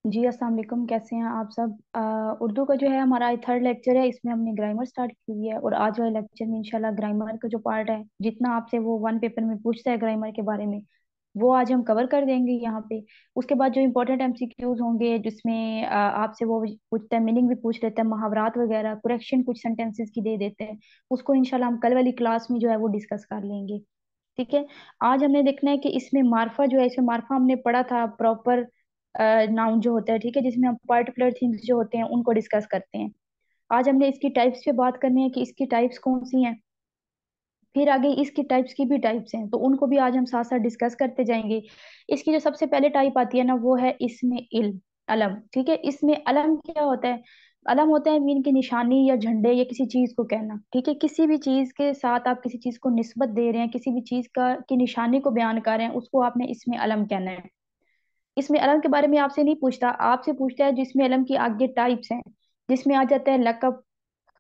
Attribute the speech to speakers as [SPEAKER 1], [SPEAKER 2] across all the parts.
[SPEAKER 1] जी अस्सलाम वालेकुम। कैसे हैं आप सब? उर्दू का जो है हमारा थर्ड लेक्चर है, इसमें हमने ग्रामर स्टार्ट की हुई है और आज वाले लेक्चर में इंशाल्लाह ग्रामर का जो पार्ट है, जितना आपसे वो वन पेपर में पूछता है ग्रामर के बारे में, वो आज हम कवर कर देंगे यहाँ पे। उसके बाद जो इंपॉर्टेंट एमसीक्यूज होंगे जिसमें आपसे वो पूछता है, मीनिंग भी पूछ लेता है, मुहावरात वगैरह, करेक्शन कुछ सेंटेंसेस की दे देते हैं, उसको इंशाल्लाह हम कल वाली क्लास में जो है वो डिस्कस कर लेंगे। ठीक है। आज हमने देखना है कि इसमें मार्फा जो है, इसमें मार्फा हमने पढ़ा था प्रॉपर नाउन जो होता है, ठीक है, जिसमें हम पर्टिकुलर थिंग्स जो होते हैं उनको डिस्कस करते हैं। आज हमने इसकी टाइप्स पे बात करनी है कि इसकी टाइप्स कौन सी हैं। फिर आगे इसकी टाइप्स की भी टाइप्स हैं, तो उनको भी आज हम साथ साथ डिस्कस करते जाएंगे। इसकी जो सबसे पहले टाइप आती है ना, वो है इसमें इल्म, अलम। ठीक है, इसमें अलम क्या होता है? अलम होता है मीन की निशानी या झंडे या किसी चीज को कहना। ठीक है, किसी भी चीज के साथ आप किसी चीज को निस्बत दे रहे हैं, किसी भी चीज का की निशानी को बयान कर रहे हैं, उसको आपने इसमें अलम कहना है। इसमें अलम के बारे में आपसे नहीं पूछता, आपसे पूछता है जिसमें अलम की आगे टाइप्स हैं, जिसमें आ जाता है लकब,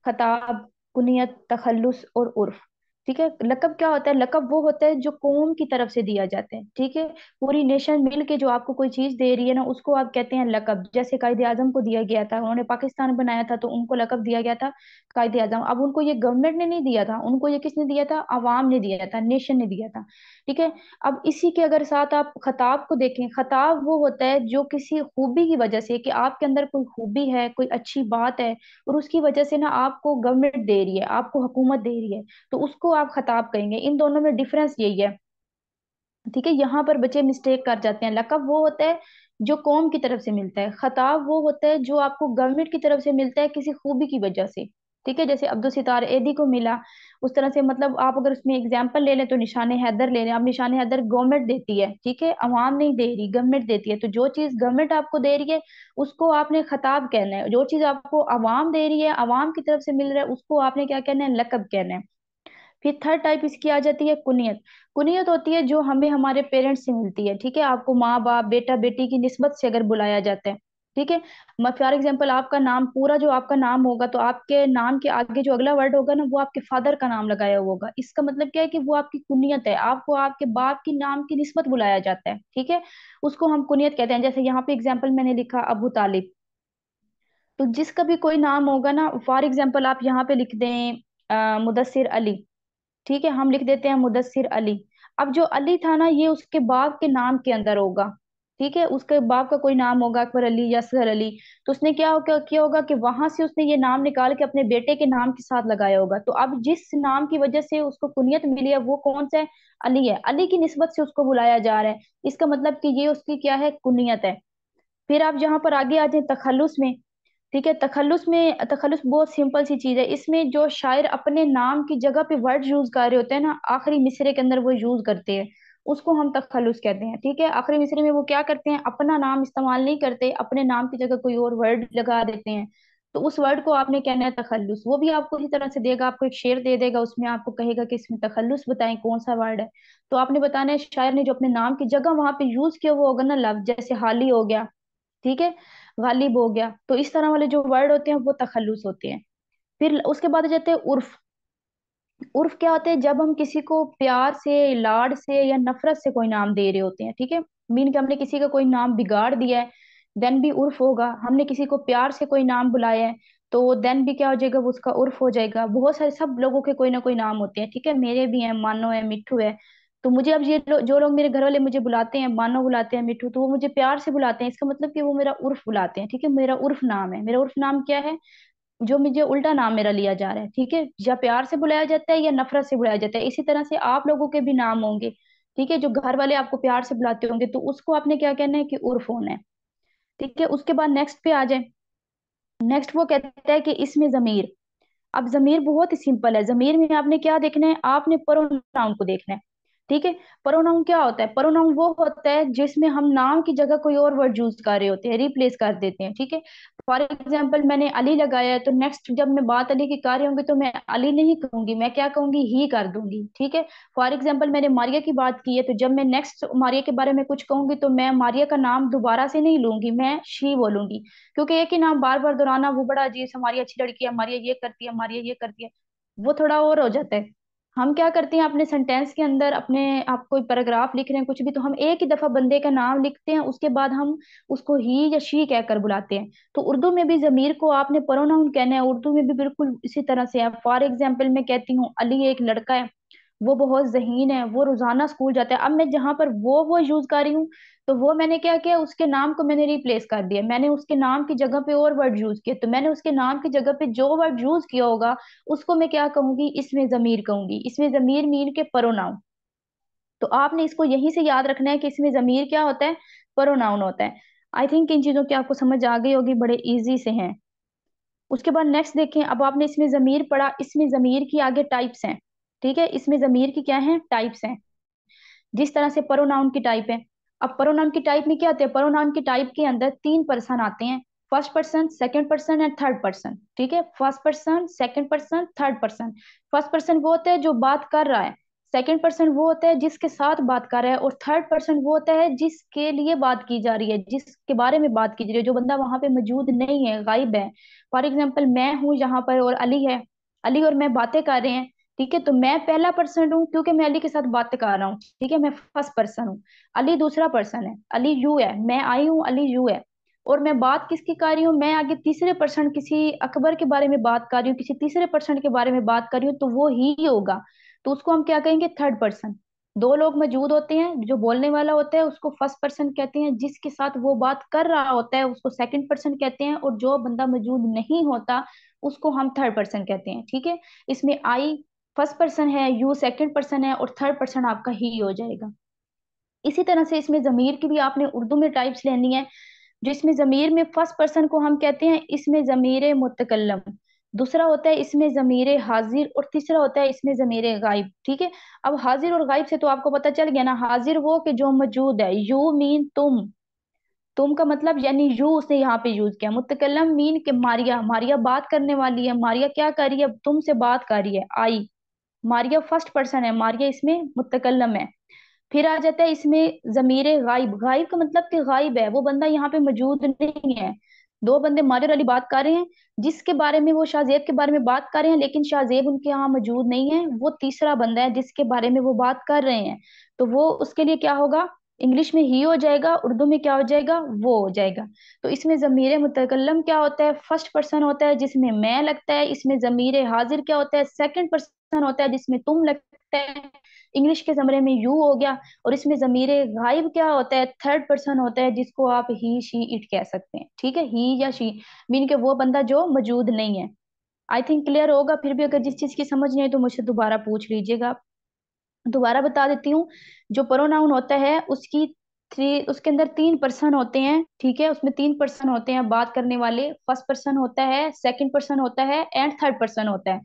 [SPEAKER 1] खताब, कुनियत, तखल्लुस और उर्फ। ठीक है, लकब क्या होता है? लकब वो होता है जो कौम की तरफ से दिया जाता है। ठीक है, पूरी नेशन मिल के जो आपको कोई चीज दे रही है ना, उसको आप कहते हैं लकब। जैसे कायदे आजम को दिया गया था, उन्होंने पाकिस्तान बनाया था तो उनको लकब दिया गया था कायदे आजम। अब उनको ये गवर्नमेंट ने नहीं दिया था, उनको ये किसने दिया था? अवाम ने दिया था, नेशन ने दिया था। ठीक है। अब इसी के अगर साथ आप खताब को देखें, खताब वो होता है जो किसी खूबी की वजह से, कि आपके अंदर कोई खूबी है, कोई अच्छी बात है, और उसकी वजह से ना आपको गवर्नमेंट दे रही है, आपको हुकूमत दे रही है, तो उसको आप खताब कहेंगे। इन दोनों में डिफरेंस यही है। ठीक है, यहाँ पर बच्चे मिस्टेक कर जाते हैं। लकब वो होता है जो कौम की तरफ से मिलता है, खताब वो होता है जो आपको गवर्नमेंट की तरफ से मिलता है किसी खूबी की वजह से। ठीक है, जैसे अब्दुल सितार एदी को मिला, उस तरह से। मतलब आप अगर उसमें एग्जाम्पल ले लें तो निशान हैदर ले लें। अब निशान हैदर गवर्नमेंट देती है, ठीक है, अवाम नहीं दे रही, गवर्नमेंट देती है, तो जो चीज गवर्नमेंट आपको दे रही है उसको आपने खताब कहना है। जो चीज आपको अवाम दे रही है, अवाम की तरफ से मिल रहा है, उसको आपने क्या कहना है? लकब कहना है। फिर थर्ड टाइप इसकी आ जाती है कुनियत। कुनियत होती है जो हमें हमारे पेरेंट्स से मिलती है। ठीक है, आपको माँ बाप, बेटा बेटी की निस्बत से अगर बुलाया जाता है। ठीक है, फॉर एग्जाम्पल आपका नाम पूरा, जो आपका नाम होगा, तो आपके नाम के आगे जो अगला वर्ड होगा ना, वो आपके फादर का नाम लगाया हुआ होगा। इसका मतलब क्या है कि वो आपकी कुनियत है, आपको आपके बाप की नाम की निस्बत बुलाया जाता है। ठीक है, उसको हम कुनियत कहते हैं। जैसे यहाँ पे एग्जाम्पल मैंने लिखा अबू तालिब, तो जिसका भी कोई नाम होगा ना, फॉर एग्जाम्पल आप यहाँ पे लिख दें मुदस्सिर अली। ठीक है, हम लिख देते हैं मुदस्सिर अली। अब जो अली था ना, ये उसके बाप के नाम के अंदर होगा। ठीक है, उसके बाप का कोई नाम होगा, अकबर अली या असगर अली, तो उसने क्या होगा, किया होगा कि वहां से उसने ये नाम निकाल के अपने बेटे के नाम के साथ लगाया होगा। तो अब जिस नाम की वजह से उसको कुनियत मिली है वो कौन सा है? अली है। अली की निस्बत से उसको बुलाया जा रहा है, इसका मतलब कि ये उसकी क्या है? कुनियत है। फिर आप जहां पर आगे आ जाए तखल्लुस में। ठीक है, तखल्लुस में, तखल्लुस बहुत सिंपल सी चीज है। इसमें जो शायर अपने नाम की जगह पे वर्ड यूज कर रहे होते हैं ना, आखिरी मिसरे के अंदर वो यूज करते हैं, उसको हम तखल्लुस कहते हैं। ठीक है, आखिरी मिसरे में वो क्या करते हैं? अपना नाम इस्तेमाल नहीं करते, अपने नाम की जगह कोई और वर्ड लगा देते हैं, तो उस वर्ड को आपने कहना है तखल्लुस। वो भी आपको इसी तरह से देगा, आपको एक शेर दे देगा, उसमें आपको कहेगा कि इसमें तखल्लुस बताएं कौन सा वर्ड है। तो आपने बताना है शायर ने जो अपने नाम की जगह वहां पे यूज किया वो होगा ना लफ्ज, जैसे हाली हो गया, ठीक है, गालिब हो गया। तो इस तरह वाले जो वर्ड होते हैं वो तखल्लुस होते हैं। फिर उसके बाद आ जाते हैं उर्फ। उर्फ क्या होते हैं? जब हम किसी को प्यार से, लाड से या नफरत से कोई नाम दे रहे होते हैं। ठीक है, मीन कि हमने किसी का कोई नाम बिगाड़ दिया है, देन भी उर्फ होगा। हमने किसी को प्यार से कोई नाम बुलाया है, तो देन भी क्या हो जाएगा? वो उसका उर्फ हो जाएगा। बहुत सारे, सब लोगों के कोई ना कोई नाम होते हैं। ठीक है, मेरे भी हैं, मानो है, मिट्ठू है। तो मुझे अब जो लोग मेरे घर वाले मुझे बुलाते हैं, मानो बुलाते हैं, मिट्ठू, तो वो मुझे प्यार से बुलाते हैं, इसका मतलब कि वो मेरा उर्फ बुलाते हैं। ठीक है, मेरा उर्फ नाम है। मेरा उर्फ नाम क्या है? जो मुझे उल्टा नाम मेरा लिया जा रहा है। ठीक है, या प्यार से बुलाया जाता है या नफरत से बुलाया जाता है। इसी तरह से आप लोगों के भी नाम होंगे। ठीक है, जो घर वाले आपको प्यार से बुलाते होंगे, तो उसको आपने क्या कहना है? कि उर्फ होना है। ठीक है, उसके बाद नेक्स्ट पे आ जाए। नेक्स्ट वो कहता है कि इसमें जमीर। अब जमीर बहुत ही सिंपल है। जमीर में आपने क्या देखना है? आपने प्रोनाउन को देखना है। ठीक है, प्रोनाउन क्या होता है? प्रोनाउन वो होता है जिसमें हम नाम की जगह कोई और वर्ड यूज कर रहे होते हैं, रिप्लेस कर देते हैं। ठीक है, फॉर एग्जाम्पल मैंने अली लगाया है, तो नेक्स्ट जब मैं बात अली की कर रही होंगी तो मैं अली नहीं कहूंगी, मैं क्या कहूंगी? ही कर दूंगी। ठीक है, फॉर एग्जाम्पल मैंने मारिया की बात की है, तो जब मैं नेक्स्ट मारिया के बारे में कुछ कहूंगी तो मैं मारिया का नाम दोबारा से नहीं लूंगी, मैं शी बोलूंगी। क्योंकि एक ही नाम बार बार दोहराना वो बड़ा अजीब सा, हमारी अच्छी लड़की है, हमारी ये करती है, हमारी ये करती है, वो थोड़ा और हो जाता है। हम क्या करते हैं अपने सेंटेंस के अंदर, अपने आप कोई पैराग्राफ लिख रहे हैं कुछ भी, तो हम एक ही दफा बंदे का नाम लिखते हैं, उसके बाद हम उसको ही या शी कहकर बुलाते हैं। तो उर्दू में भी जमीर को आपने प्रोनाउन कहना है, उर्दू में भी बिल्कुल इसी तरह से है। फॉर एग्जाम्पल मैं कहती हूँ अली एक लड़का है, वो बहुत जहीन है, वो रोजाना स्कूल जाता है। अब मैं जहां पर वो यूज कर रही हूँ, तो वो मैंने क्या किया, उसके नाम को मैंने रिप्लेस कर दिया, मैंने उसके नाम की जगह पे और वर्ड यूज किए। तो मैंने उसके नाम की जगह पे जो वर्ड यूज किया होगा, उसको मैं क्या कहूंगी, इसमें जमीर कहूंगी। इसमें जमीर मीन के प्रोनाउन। तो आपने इसको यहीं से याद रखना है कि इसमें जमीर क्या होता है, प्रोनाउन होता है। आई थिंक इन चीजों की आपको समझ आ गई होगी, बड़े इजी से हैं। उसके बाद नेक्स्ट देखें, अब आपने इसमें जमीर पढ़ा, इसमें जमीर की आगे टाइप्स हैं। ठीक है, इसमें जमीर की क्या है, टाइप्स हैं। जिस तरह से प्रोनाउन की टाइप है। अब प्रोनाउन की टाइप में क्या आते हैं, प्रोनाउन की टाइप के अंदर तीन पर्सन आते हैं, first person, second person and third person. ठीक है, first person, second person, third person. First person वो होता है जो बात कर रहा है, सेकंड पर्सन वो होता है जिसके साथ बात कर रहा है, और थर्ड पर्सन वो होता है जिसके लिए बात की जा रही है, जिसके बारे में बात की जा रही है, जो बंदा वहां पे मौजूद नहीं है, गायब है। फॉर एग्जाम्पल मैं हूँ यहाँ पर और अली है, अली और मैं बातें कर रहे हैं। ठीक है, तो मैं पहला पर्सन हूँ क्योंकि मैं अली के साथ बात कर रहा हूँ। ठीक है, मैं फर्स्ट पर्सन हूँ। अली दूसरा पर्सन है, अली यू है, मैं आई हूँ, अली यू है। और मैं बात किसकी कर रही हूँ, मैं आगे तीसरे पर्सन, किसी अकबर के बारे में बात कर रही हूँ, किसी तीसरे पर्सन के बारे में बात कर रही हूँ, तो वो ही होगा। तो उसको हम क्या कहेंगे, थर्ड पर्सन। दो लोग मौजूद होते हैं, जो बोलने वाला होता है उसको फर्स्ट पर्सन कहते हैं, जिसके साथ वो बात कर रहा होता है उसको सेकंड पर्सन कहते हैं, और जो बंदा मौजूद नहीं होता उसको हम थर्ड पर्सन कहते हैं। ठीक है, इसमें आई फर्स्ट पर्सन है, यू सेकंड पर्सन है, और थर्ड पर्सन आपका ही हो जाएगा। इसी तरह से इसमें जमीर की भी आपने उर्दू में टाइप्स लेनी है। जो इसमें जमीर में फर्स्ट पर्सन को हम कहते हैं इसमें जमीर मुतकल्लम, दूसरा होता है इसमें जमीर हाजिर, और तीसरा होता है इसमें जमीर गायब। ठीक है, अब हाजिर और गायब से तो आपको पता चल गया ना, हाजिर वो कि जो मौजूद है, यू मीन तुम का मतलब यानी यू उसने यहाँ पे यूज किया। मुतकल्लम मीन के मारिया, मारिया बात करने वाली है, मारिया क्या कर रही है, तुमसे बात कर रही है। आई, मारिया फर्स्ट पर्सन है, मारिया इसमें मुतकल्लम है। फिर आ जाता है इसमें जमीर गायब, गायब का मतलब कि गायब है, वो बंदा यहाँ पे मौजूद नहीं है। दो बंदे मारिया वाली बात कर रहे हैं, जिसके बारे में वो शाहजेब के बारे में बात कर रहे हैं, लेकिन शाहजेब उनके यहाँ मौजूद नहीं है, वो तीसरा बंदा है जिसके बारे में वो बात कर रहे हैं। तो वो उसके लिए क्या होगा, इंग्लिश में ही हो जाएगा, उर्दू में क्या हो जाएगा, वो हो जाएगा। तो इसमें जमीर मुतकल्लम क्या होता है, फर्स्ट पर्सन होता है जिसमें मैं लगता है। इसमें जमीर हाजिर क्या होता है, सेकंड पर्सन होता है जिसमें तुम लगता है, इंग्लिश के जमरे में यू हो गया। और इसमें जमीर गायब क्या होता है, थर्ड पर्सन होता है जिसको आप ही शी इट कह सकते हैं। ठीक है, ही या शी मीन के वो बंदा जो मौजूद नहीं है। आई थिंक क्लियर होगा। फिर भी अगर जिस चीज की समझ नहीं है तो मुझसे दोबारा पूछ लीजिएगा। दोबारा बता देती हूँ, जो प्रोनाउन होता है उसकी थ्री, उसके अंदर तीन पर्सन होते हैं। ठीक है, उसमें तीन पर्सन होते हैं बात करने वाले, फर्स्ट पर्सन होता है, सेकंड पर्सन होता है, एंड थर्ड पर्सन होता है।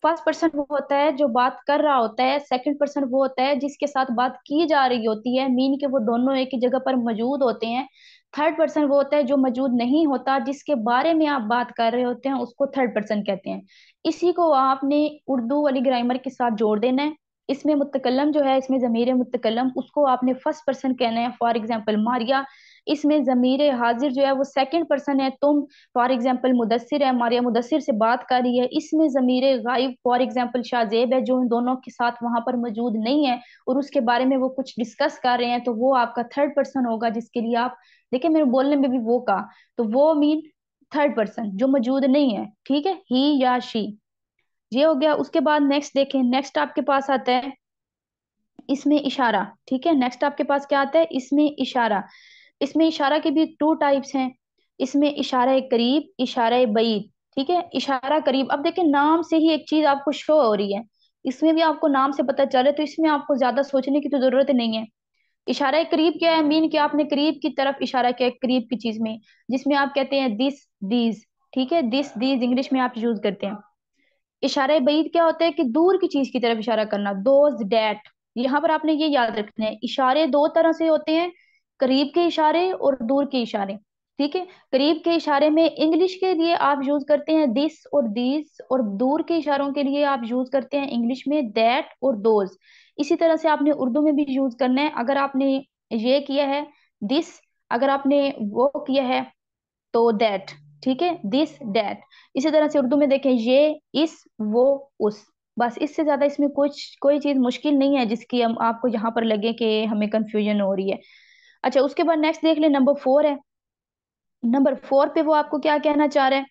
[SPEAKER 1] फर्स्ट पर्सन वो होता है जो बात कर रहा होता है, सेकंड पर्सन वो होता है जिसके साथ बात की जा रही होती है, मीन के वो दोनों एक ही जगह पर मौजूद होते हैं। थर्ड पर्सन वो होता है जो मौजूद नहीं होता, जिसके बारे में आप बात कर रहे होते हैं, उसको थर्ड पर्सन कहते हैं। इसी को आपने उर्दू वाली ग्रामर के साथ जोड़ देना है। इसमें मुतकल्लम जो है, इसमें जमीर मुतकल्लम उसको आपने फर्स्ट पर्सन कहना है, फॉर एग्जाम्पल मारिया। इसमें जमीर हाजिर जो है वो सेकंड पर्सन है, तुम। फॉर एग्जाम्पल मुदस्सिर है, मारिया मुदस्सिर से बात कर रही है। इसमें जमीर गायब फॉर एग्जाम्पल शाहजेब है, जो इन दोनों के साथ वहां पर मौजूद नहीं है और उसके बारे में वो कुछ डिस्कस कर रहे हैं, तो वो आपका थर्ड पर्सन होगा, जिसके लिए आप देखिए मेरे बोलने में भी वो कहा, तो वो मीन थर्ड पर्सन जो मौजूद नहीं है। ठीक है, ही या शी, ये हो गया। उसके बाद नेक्स्ट देखें, नेक्स्ट आपके पास आता है इसमें इशारा। ठीक है, नेक्स्ट आपके पास क्या आता है, इसमें इशारा। इसमें इशारा के भी टू टाइप्स हैं। इसमें इशारा करीब, इशारा बईद। ठीक है, इशारा करीब, अब देखिए नाम से ही एक चीज आपको शो हो रही है, इसमें भी आपको नाम से पता चले, तो इसमें आपको ज्यादा सोचने की तो जरूरत नहीं है। इशारा करीब क्या है, मीन कि आपने करीब की तरफ इशारा किया, करीब की चीज में, जिसमें आप कहते हैं दिस दीज। ठीक है, दिस दीज इंग्लिश में आप यूज करते हैं। इशारा बईद क्या होता है कि दूर की चीज की तरफ इशारा करना, दोज डैट। यहाँ पर आपने ये याद रखना है, इशारे दो तरह से होते हैं, करीब के इशारे और दूर के इशारे। ठीक है, करीब के इशारे में इंग्लिश के लिए आप यूज करते हैं दिस और दीज, और दूर के इशारों के लिए आप यूज करते हैं इंग्लिश में दैट और दोज। इसी तरह से आपने उर्दू में भी यूज करना है। अगर आपने ये किया है दिस, अगर आपने वो किया है तो दैट। ठीक है, दिस दैट। इसी तरह से उर्दू में देखें, ये, इस, वो, उस। बस इससे ज्यादा इसमें कुछ कोई चीज मुश्किल नहीं है जिसकी हम आपको यहाँ पर लगे कि हमें कंफ्यूजन हो रही है। अच्छा, उसके बाद नेक्स्ट देख ले, नंबर 4 है। नंबर 4 पे वो आपको क्या कहना चाह रहा है,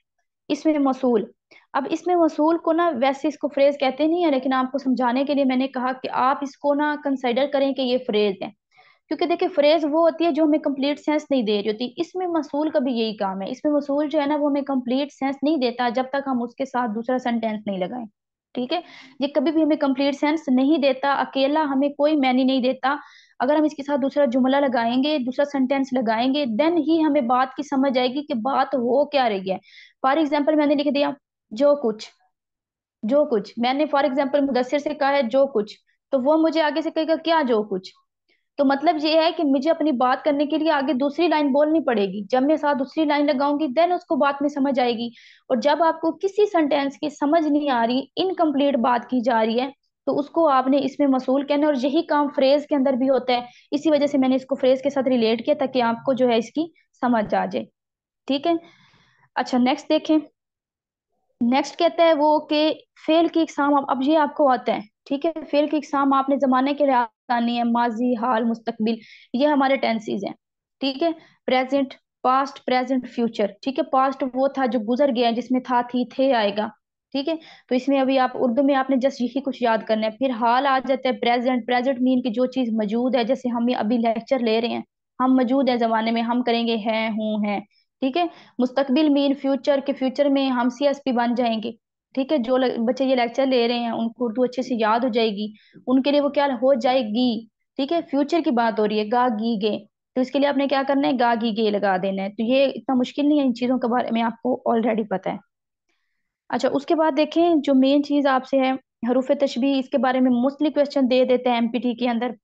[SPEAKER 1] इसमें मसूल। अब इसमें मसूल को ना वैसे इसको फ्रेज कहते नहीं है, लेकिन आपको समझाने के लिए मैंने कहा कि आप इसको ना कंसाइडर करें कि ये फ्रेज है। क्योंकि देखिए फ्रेज वो होती है जो हमें कंप्लीट सेंस नहीं दे रही होती, इसमें मसूल का भी यही काम है। इसमें मसूल जो है ना वो हमें कंप्लीट सेंस नहीं देता जब तक हम उसके साथ दूसरा सेंटेंस नहीं लगाएं। ठीक है, ये कभी भी हमें कंप्लीट सेंस नहीं देता, अकेला हमें कोई मैनी नहीं देता। अगर हम इसके साथ दूसरा जुमला लगाएंगे, दूसरा सेंटेंस लगाएंगे, देन ही हमें बात की समझ आएगी कि बात हो क्या रही है। फॉर एग्जाम्पल मैंने लिख दिया जो कुछ, जो कुछ मैंने फॉर एग्जाम्पल मुदस्सिर से कहा है जो कुछ, तो वो मुझे आगे से कहेगा क्या जो कुछ। तो मतलब ये है कि मुझे अपनी बात करने के लिए आगे दूसरी लाइन बोलनी पड़ेगी, जब मैं साथ दूसरी लाइन लगाऊंगी देन उसको बात में समझ आएगी। और जब आपको किसी सेंटेंस की समझ नहीं आ रही, इनकम्प्लीट बात की जा रही है, तो उसको आपने इसमें मसूल कहना है। और यही काम फ्रेज के अंदर भी होता है, इसी वजह से मैंने इसको फ्रेज के साथ रिलेट किया ताकि आपको जो है इसकी समझ आ जाए। ठीक है। अच्छा नेक्स्ट देखें। नेक्स्ट कहता है वो कि फेल की एग्जाम, अब ये आपको आता है। ठीक है, फेल की एग्जाम आपने जमाने के लिए आनी है, माजी हाल मुस्तकबिल, ये हमारे टेंसेस हैं। ठीक है, प्रेजेंट, पास्ट, प्रेजेंट, फ्यूचर। ठीक है, पास्ट वो था जो गुजर गया है, जिसमें था थी थे आएगा। ठीक है, तो इसमें अभी आप उर्दू में आपने जस्ट यही कुछ याद करना है। फिर हाल आ जाता है प्रेजेंट, प्रेजेंट मीन की जो चीज मौजूद है, जैसे हम अभी लेक्चर ले रहे हैं, हम मौजूद है जमाने में, हम करेंगे हैं हूं हैं। ठीक है, मुस्तकबिल मीन फ्यूचर, के फ्यूचर में हम सीएसपी बन जाएंगे। ठीक है, जो बच्चे ये लेक्चर ले रहे हैं उनको उर्दू अच्छे से याद हो जाएगी, उनके लिए वो क्या हो जाएगी। ठीक है, फ्यूचर की बात हो रही है, गा गी गे, तो इसके लिए आपने क्या करना है, गा गी गे लगा देना है। तो ये इतना मुश्किल नहीं है, इन चीजों के बारे में आपको ऑलरेडी पता है। अच्छा, उसके बाद देखें जो मेन चीज आपसे है, हरूफ तशबीह, इसके बारे में मोस्टली क्वेश्चन दे देते हैं एमपीटी के अंदर।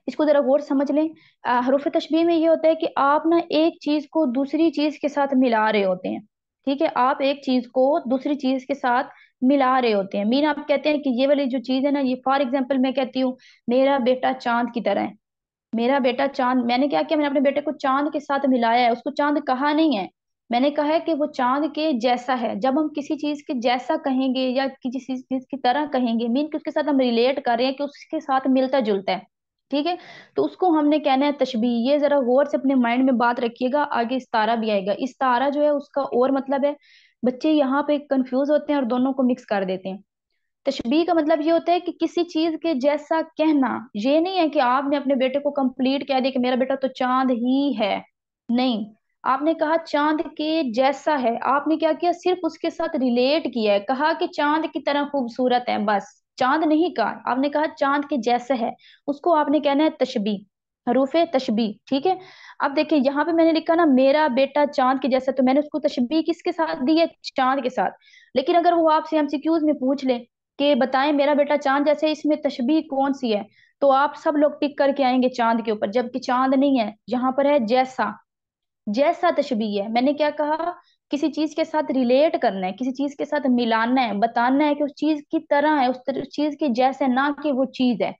[SPEAKER 1] इसको जरा गौर समझ लें। हरूफ तशबीह में ये होता है कि आप ना एक चीज को दूसरी चीज के साथ मिला रहे होते हैं। ठीक है, आप एक चीज को दूसरी चीज के साथ मिला रहे होते हैं। मीन आप कहते हैं कि ये वाली जो चीज है ना, ये फॉर एग्जाम्पल मैं कहती हूँ मेरा बेटा चांद की तरह है। मेरा बेटा चांद, मैंने क्या किया, मैंने अपने बेटे को चांद के साथ मिलाया है, उसको चांद कहा नहीं है। मैंने कहा है कि वो चांद के जैसा है। जब हम किसी चीज के जैसा कहेंगे या किसी चीज की तरह कहेंगे, मीन कि उसके साथ हम रिलेट कर रहे हैं, कि उसके साथ मिलता जुलता है। ठीक है, तो उसको हमने कहना है तशबीह। ये जरा गौर से अपने माइंड में बात रखिएगा, आगे इस्तारा भी आएगा। इस्तारा जो है उसका और मतलब है, बच्चे यहाँ पे कंफ्यूज होते हैं और दोनों को मिक्स कर देते हैं। तशबीह का मतलब ये होता है कि किसी चीज के जैसा कहना। ये नहीं है कि आपने अपने बेटे को कंप्लीट कह दिया कि मेरा बेटा तो चांद ही है, नहीं। आपने कहा चांद के जैसा है, आपने क्या किया, सिर्फ उसके साथ रिलेट किया है, कहा कि चांद की तरह खूबसूरत है, बस। चांद नहीं कहा, आपने कहा चांद के जैसा है, उसको आपने कहना है तशबीह, हरूफे तशबीह। ठीक है, अब देखिए यहाँ पे मैंने लिखा ना मेरा बेटा चांद के जैसा, तो मैंने उसको तशबीह किसके साथ दी है, चांद के साथ। लेकिन अगर वो आपसे एमसीक्यूज में पूछ ले कि बताएं मेरा बेटा चांद जैसे, इसमें तशबीह कौन सी है, तो आप सब लोग टिक करके आएंगे चांद के ऊपर, जबकि चांद नहीं है, यहाँ पर है जैसा। जैसा तशबीह है, मैंने क्या कहा, किसी चीज के साथ रिलेट करना है, किसी चीज के साथ मिलाना है, बताना है कि उस चीज की तरह है, उस चीज के जैसे, ना कि वो चीज है,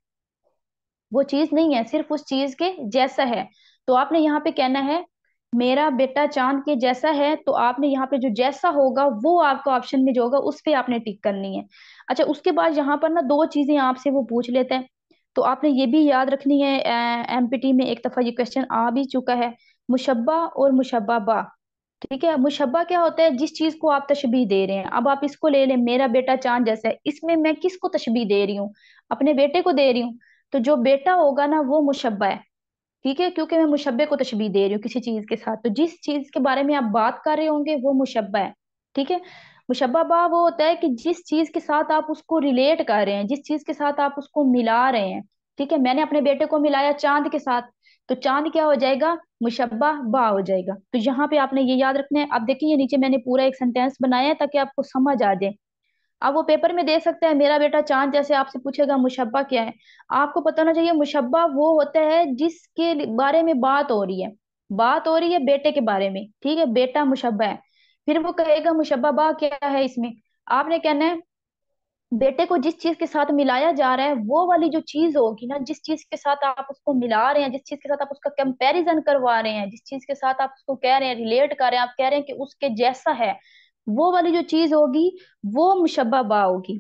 [SPEAKER 1] वो चीज नहीं है, सिर्फ उस चीज के जैसा है। तो आपने यहाँ पे कहना है मेरा बेटा चांद के जैसा है, तो आपने यहाँ पे जो जैसा होगा वो आपका ऑप्शन में जो होगा उस पे आपने टिक करनी है। अच्छा, उसके बाद यहाँ पर ना दो चीजें आपसे वो पूछ लेते हैं, तो आपने ये भी याद रखनी है। एमपीटी में एक दफा ये क्वेश्चन आ भी चुका है, मुशब्बा और मुशब्बा बा। ठीक है, मुशब्बा क्या होता है, जिस चीज को आप तशबीह दे रहे हैं। अब आप इसको ले लें, मेरा बेटा चांद जैसा है, इसमें मैं किसको तशबीह दे रही हूँ, अपने बेटे को दे रही हूँ। तो जो बेटा होगा ना वो मुशब्बा है। ठीक है, क्योंकि मैं मुशब्बे को तशबीह दे रही हूँ किसी चीज के साथ, तो जिस चीज के बारे में आप बात कर रहे होंगे वो मुशब्बा है। ठीक है, मुशब्बा बा वो होता है कि जिस चीज के साथ आप उसको रिलेट कर रहे हैं, जिस चीज के साथ आप उसको मिला रहे हैं। ठीक है, मैंने अपने बेटे को मिलाया चांद के साथ, तो चांद क्या हो जाएगा, मुशब्बा बा हो जाएगा। तो यहाँ पे आपने ये याद रखना है। अब देखिए ये नीचे मैंने पूरा एक सेंटेंस बनाया है ताकि आपको समझ आ जाए। अब वो पेपर में दे सकता है मेरा बेटा चांद जैसे, आपसे पूछेगा मुशब्बा क्या है। आपको पता होना चाहिए मुशब्बा वो होता है जिसके बारे में बात हो रही है, बात हो रही है बेटे के बारे में। ठीक है, बेटा मुशब्बा है। फिर वो कहेगा मुशब्बा बा क्या है इसमें, आपने कहना है बेटे को जिस चीज के साथ मिलाया जा रहा है वो वाली जो चीज होगी ना, जिस चीज के साथ आप उसको मिला रहे हैं, जिस चीज के साथ आप उसका कंपैरिजन करवा रहे हैं, जिस चीज के साथ आप उसको कह रहे हैं रिलेट कर रहे हैं, आप कह रहे हैं कि उसके जैसा है, वो वाली जो चीज होगी वो मुशब्बा बा होगी।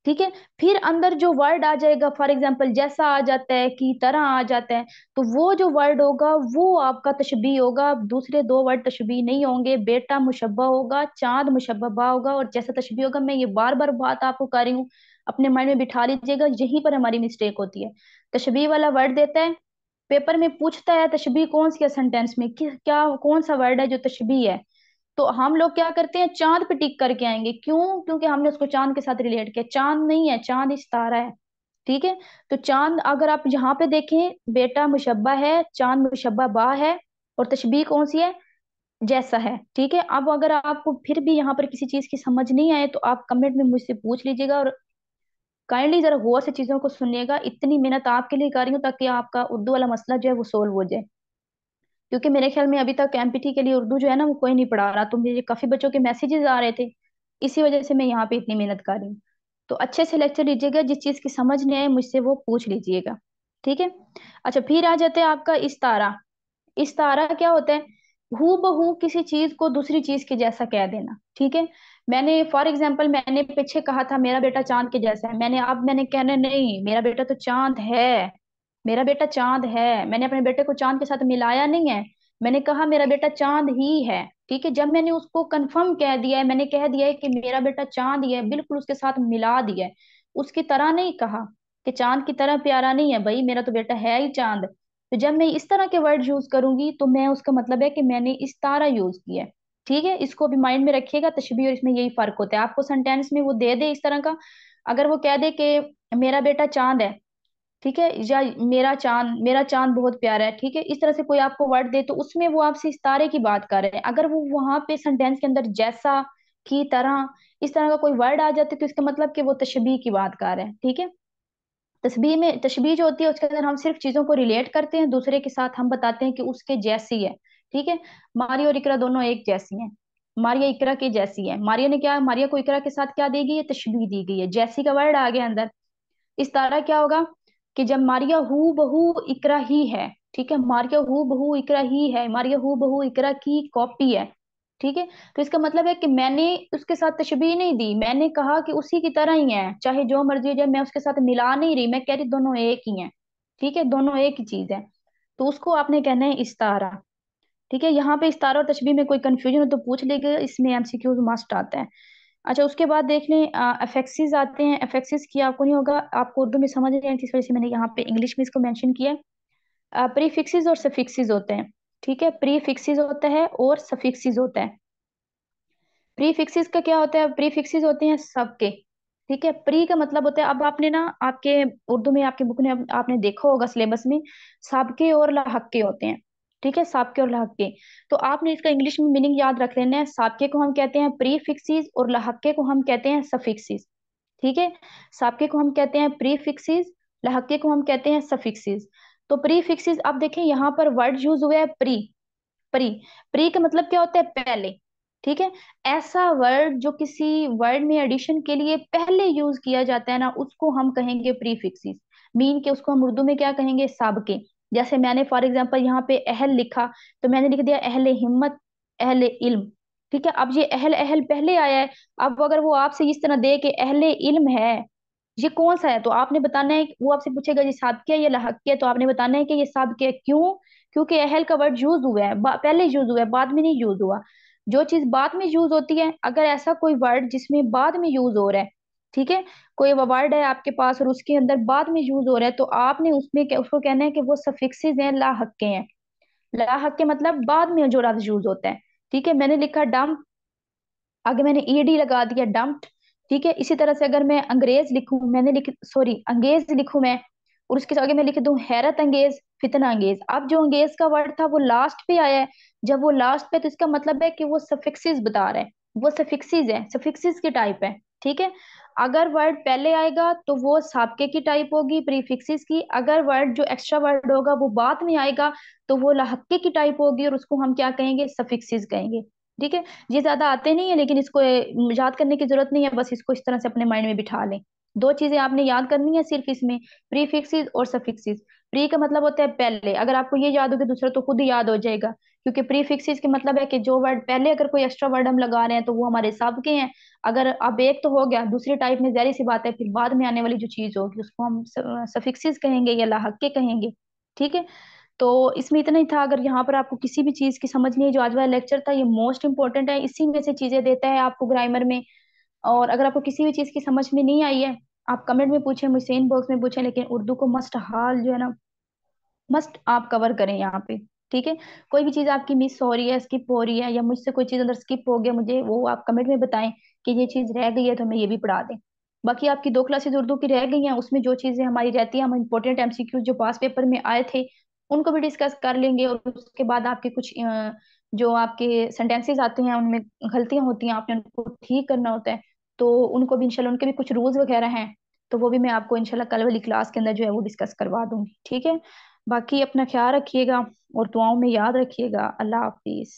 [SPEAKER 1] ठीक है। फिर अंदर जो वर्ड आ जाएगा, फॉर एग्जाम्पल जैसा आ जाता है, की तरह आ जाता है, तो वो जो वर्ड होगा वो आपका तशबीह होगा। दूसरे दो वर्ड तशबीह नहीं होंगे। बेटा मुशब्बा होगा, चांद मुशब्बा होगा, और जैसा तशबीह होगा। मैं ये बार बार बात आपको कर रही हूँ, अपने माइंड में बिठा लीजिएगा, यहीं पर हमारी मिस्टेक होती है। तशबीह वाला वर्ड देता है, पेपर में पूछता है तशबीह कौन सी है सेंटेंस में, क्या कौन सा वर्ड है जो तशबीह है, तो हम लोग क्या करते हैं, चांद पे टिक करके आएंगे। क्यों? क्योंकि हमने उसको चांद के साथ रिलेट किया। चांद नहीं है, चांद इस तारा है। ठीक है। तो चांद अगर आप यहाँ पे देखें, बेटा मुशब्बा है, चांद मुशब्बा बा है, और तशबीह कौन सी है, जैसा है। ठीक है। अब अगर आपको फिर भी यहाँ पर किसी चीज की समझ नहीं आए तो आप कमेंट में मुझसे पूछ लीजिएगा, और काइंडली जरा गौर से चीजों को सुनिएगा। इतनी मेहनत आपके लिए कर रही हूँ ताकि आपका उर्दू वाला मसला जो है वो सोल्व हो जाए। क्योंकि मेरे ख्याल में अभी तक एमपीटी के लिए उर्दू जो है ना वो कोई नहीं पढ़ा रहा, तो मुझे काफी बच्चों के मैसेजेस आ रहे थे, इसी वजह से मैं यहाँ पे इतनी मेहनत कर रही हूँ। तो अच्छे से लेक्चर लीजिएगा, जिस चीज की समझ नहीं आए मुझसे वो पूछ लीजिएगा। ठीक है। अच्छा, फिर आ जाते हैं आपका इस्तारा। इस्तारा क्या होता है? हू बहू किसी चीज को दूसरी चीज के जैसा कह देना। ठीक है। मैंने फॉर एग्जाम्पल मैंने पीछे कहा था मेरा बेटा चांद के जैसा है, मैंने कहना नहीं, मेरा बेटा तो चांद है, मेरा बेटा चांद है। मैंने अपने बेटे को चांद के साथ मिलाया नहीं है, मैंने कहा मेरा बेटा चांद ही है। ठीक है। जब मैंने उसको कंफर्म कह दिया है, मैंने कह दिया है कि मेरा बेटा चांद ही है, बिल्कुल उसके साथ मिला दिया है, उसकी तरह नहीं कहा कि चांद की तरह प्यारा नहीं है भाई, मेरा तो बेटा है ही चांद। तो जब मैं इस तरह के वर्ड यूज करूंगी तो मैं उसका मतलब है कि मैंने इस तरह यूज किया है। ठीक है। इसको भी माइंड में रखिएगा, तशबीह और इसमें यही फर्क होता है। आपको सेंटेंस में वो दे दे इस तरह का, अगर वो कह दे कि मेरा बेटा चांद है, ठीक है, या मेरा चांद बहुत प्यारा है, ठीक है, इस तरह से कोई आपको वर्ड दे तो उसमें वो आपसे इस तारे की बात कर रहे हैं। अगर वो वहां पे सेंटेंस के अंदर जैसा, की तरह, इस तरह का कोई वर्ड आ जाते तो इसका मतलब कि वो तशबीह की बात कर रहे हैं। ठीक है। तस्बीह में, तशबीह जो होती है उसके अंदर हम सिर्फ चीजों को रिलेट करते हैं दूसरे के साथ, हम बताते हैं कि उसके जैसी है। ठीक है। मारिया और इकरा दोनों एक जैसी हैं, मारिया इकरा के जैसी है। मारिया ने क्या, मारिया को इकरा के साथ क्या दी गई है, तशबीह दी गई है, जैसी का वर्ड आ गया अंदर। इस तरह क्या होगा कि जब मारिया हु बहू इकरा ही है, ठीक है, मारिया हु बहू इकरा ही है, मारिया हु बहू इकरा की कॉपी है। ठीक है। तो इसका मतलब है कि मैंने उसके साथ तशबीह नहीं दी, मैंने कहा कि उसी की तरह ही है, चाहे जो मर्जी हो जाए, मैं उसके साथ मिला नहीं रही, मैं कह रही दोनों एक ही हैं। ठीक है। दोनों एक ही चीज है, तो उसको आपने कहना है इस्तारा। ठीक है। यहाँ पे इस्तारा और तशबीह में कोई कंफ्यूजन हो तो पूछ लीजिएगा, इसमें एमसीक्यू मस्ट आता है। अच्छा, उसके बाद देख लें अफेक्सिस आते हैं। अफेक्सिस की आपको नहीं होगा, आपको उर्दू में समझ नहीं आई थी, इस वजह से मैंने यहाँ पे इंग्लिश में इसको मेंशन किया है। प्रीफिक्सेस और सफिक्सेस होते हैं। ठीक है। प्रीफिक्सेस होता है और सफिक्सेस होता है। प्रीफिक्सेस का क्या होता है? प्रीफिक्सेस होते हैं सबके। ठीक है। प्री का मतलब होता है, अब आपने ना आपके उर्दू में आपके बुक में आपने देखा होगा सिलेबस में, साबके और लाहके होते हैं। ठीक है। साबके और लाहके, तो आपने इसका इंग्लिश में मीनिंग याद रख लेना है। साबके को हम कहते हैं प्रीफिक्सेस और लाहके को हम कहते हैं सफिक्सेस। ठीक है। साबके को हम कहते हैं प्रीफिक्सेस, लहके को हम कहते हैं सफिक्सेस। तो प्रीफिक्सेस, आप देखें यहाँ पर वर्ड यूज हुआ है प्री। प्री, प्री का मतलब क्या होता है? पहले। ठीक है। ऐसा वर्ड जो किसी वर्ड में एडिशन के लिए पहले यूज किया जाता है ना, उसको हम कहेंगे प्रीफिक्सेस। मीन के उसको हम उर्दू में क्या कहेंगे? साबके। जैसे मैंने फॉर एग्जांपल यहाँ पे अहल लिखा, तो मैंने लिख दिया अहले हिम्मत, अहले इल्म। ठीक है। अब ये अहल अहल पहले आया है, अब अगर वो आपसे इस तरह दे के अहले इल्म है, ये कौन सा है, तो आपने बताना है, वो आपसे पूछेगा ये साबके है या लहके है, तो आपने बताना है कि ये साबके है। क्यों? क्योंकि अहल का वर्ड यूज हुआ है, पहले यूज हुआ है, बाद में नहीं यूज हुआ। जो चीज बाद में यूज होती है, अगर ऐसा कोई वर्ड जिसमें बाद में यूज हो रहा है, ठीक है, कोई वर्ड है आपके पास और उसके अंदर बाद में यूज हो रहा है, तो आपने उसमें उसको कहना है कि वो सफिक्सेस हैं, ला हक्के हैं। ला हक्के मतलब बाद में जो लफ्ज यूज होता है। ठीक है। मैंने लिखा डम, आगे मैंने ईडी लगा दिया, डम्प्ड। ठीक है। इसी तरह से अगर मैं अंग्रेज लिखूं, मैंने लिख सॉरी अंगेज लिखूं मैं, और उसके आगे मैं लिख दूं हैरत अंगेज, फितना अंगेज। अब जो अंगेज का वर्ड था वो लास्ट पे आया है, जब वो लास्ट पे, तो इसका मतलब है कि वो सफिक्सेस बता रहे हैं, वो सफिक्सेस है, सफिक्सेस की टाइप है। ठीक है। अगर वर्ड पहले आएगा तो वो साबके की टाइप होगी, प्रीफिक्सेस की। अगर वर्ड जो एक्स्ट्रा वर्ड होगा वो बाद में आएगा तो वो लहक्के की टाइप होगी, और उसको हम क्या कहेंगे? सफिक्सेस कहेंगे। ठीक है। ये ज्यादा आते नहीं है, लेकिन इसको याद करने की जरूरत नहीं है, बस इसको इस तरह से अपने माइंड में बिठा लें। दो चीजें आपने याद करनी है सिर्फ इसमें, प्रीफिक्सेस और सफिक्सेस। प्री का मतलब होता है पहले, अगर आपको ये याद हो कि दूसरा तो खुद ही याद हो जाएगा। क्योंकि प्री फिक्सेस के मतलब है कि जो वर्ड पहले, अगर कोई एक्स्ट्रा वर्ड हम लगा रहे हैं तो वो हमारे सब के हैं। अगर अब एक तो हो गया, दूसरी टाइप में जारी सी बात है फिर बाद में आने वाली जो चीज होगी उसको हम सफिक्सेस कहेंगे या लाहके कहेंगे। ठीक है। तो इसमें इतना ही था। अगर यहाँ पर आपको किसी भी चीज की समझ नहीं है, जो आज वाला लेक्चर था ये मोस्ट इंपॉर्टेंट है, इसी में से चीजें देता है आपको ग्रामर में। और अगर आपको किसी भी चीज की समझ में नहीं आई है, आप कमेंट में पूछें, मुझसे इनबॉक्स में पूछें, लेकिन उर्दू को मस्ट हाल जो है ना, मस्ट आप कवर करें यहाँ पे। ठीक है। कोई भी चीज आपकी मिस हो रही है, स्किप हो रही है, या मुझसे कोई चीज अंदर स्किप हो गया, मुझे वो आप कमेंट में बताएं कि ये चीज रह गई है तो हमें ये भी पढ़ा दें। बाकी आपकी 2 क्लासेस उर्दू की रह गई हैं, उसमें जो चीजें हमारी रहती हैं, हम इंपॉर्टेंट एमसीक्यू जो पास पेपर में आए थे उनको भी डिस्कस कर लेंगे। और उसके बाद आपके कुछ जो आपके सेंटेंसेस आते हैं उनमें गलतियां होती हैं, आपने उनको ठीक करना होता है। तो उनको भी इंशाल्लाह, उनके भी कुछ रूल्स वगैरह हैं, तो वो भी मैं आपको इंशाल्लाह कल वाली क्लास के अंदर जो है वो डिस्कस करवा दूंगी। ठीक है। बाकी अपना ख्याल रखिएगा और दुआओं में याद रखिएगा। अल्लाह हाफिज।